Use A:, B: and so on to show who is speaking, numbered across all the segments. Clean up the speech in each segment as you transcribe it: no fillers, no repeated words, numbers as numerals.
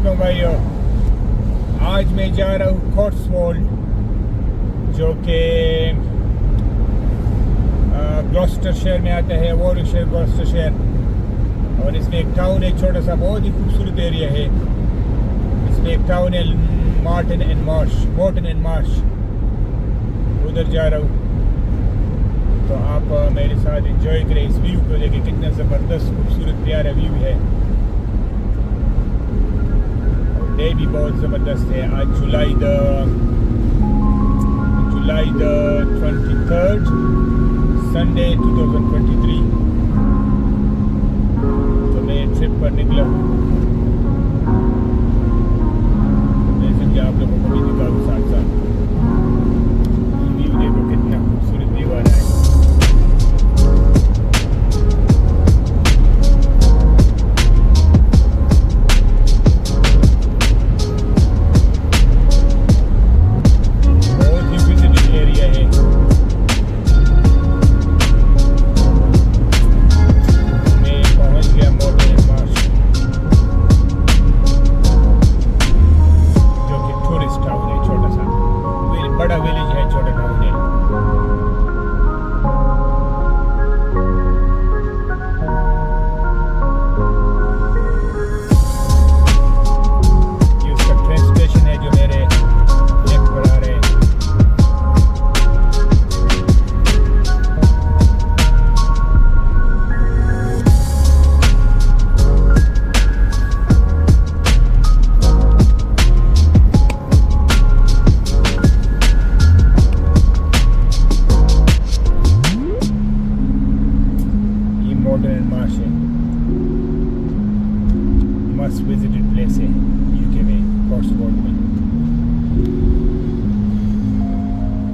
A: वालेकुम भाइयों। आज मैं जा रहा हूँ कॉट्सवोल्ड, जो कि ग्लॉस्टरशायर में आता है, वॉरविकशायर ग्लॉस्टरशायर। और इसमें एक टाउन है छोटा सा, बहुत ही खूबसूरत एरिया है। इसमें एक टाउन है मॉर्टन एंड मार्श, उधर जा रहा हूँ। तो आप मेरे साथ एंजॉय करें, इस व्यू को देखें, कितना ज़बरदस्त खूबसूरत प्यारा व्यू है। और डे भी बहुत ज़बरदस्त है। आज जुलाई द 23rd संडे 2023। तो मैं ट्रिप पर निकला हूँ। मैं समझा आप लोगों को भी दिखाऊँ साथ साथ। व्यू देखो, कितना खूबसूरत व्यू आ रहा है। बड़ा विलेज है, छोटा टाउन है। ये उसका ट्रेन स्टेशन है जो मेरे लेफ्ट पर आ रहे हैं। मस्ट विजिटेड प्लेस है यूके में, कॉट्सवोल्ड में।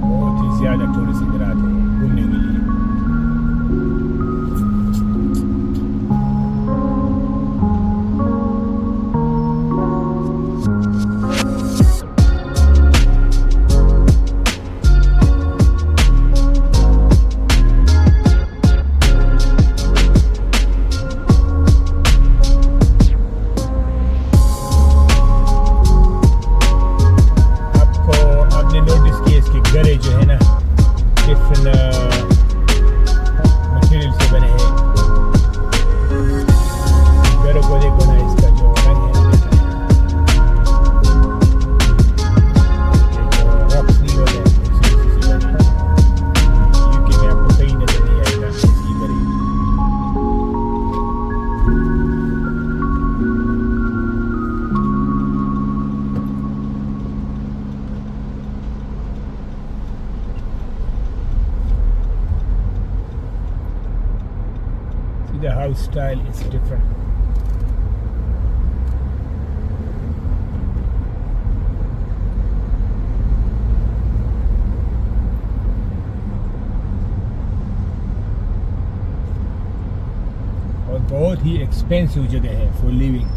A: बहुत ही ज़्यादा टूरिस्ट इधर आते हैं घूमने के लिए। घरे जो है ना, डिफरेंट मटेरियल से बने हैं। घरों को देखो ना, इसका जो रंग है, रॉक्स नहीं होते हैं, यूके में आपको कहीं नजर नहीं आएगा इसकी घरें। The house style is different. और बहुत ही एक्सपेंसिव जगह है for living.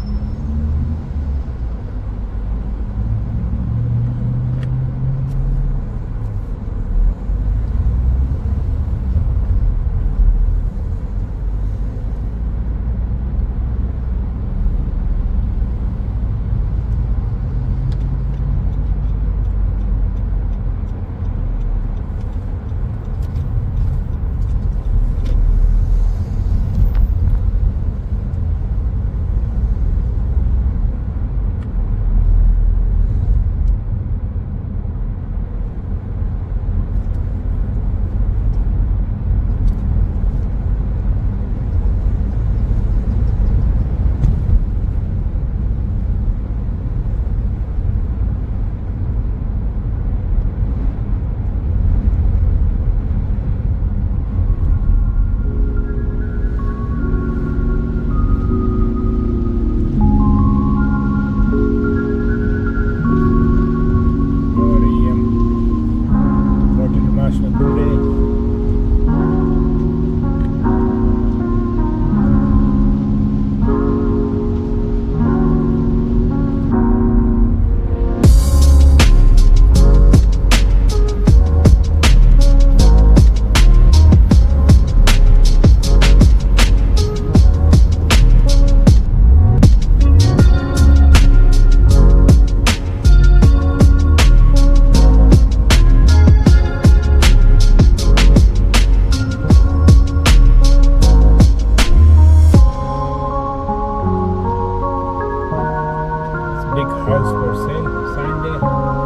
A: house for sale sign there.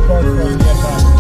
A: Cotswold Uk.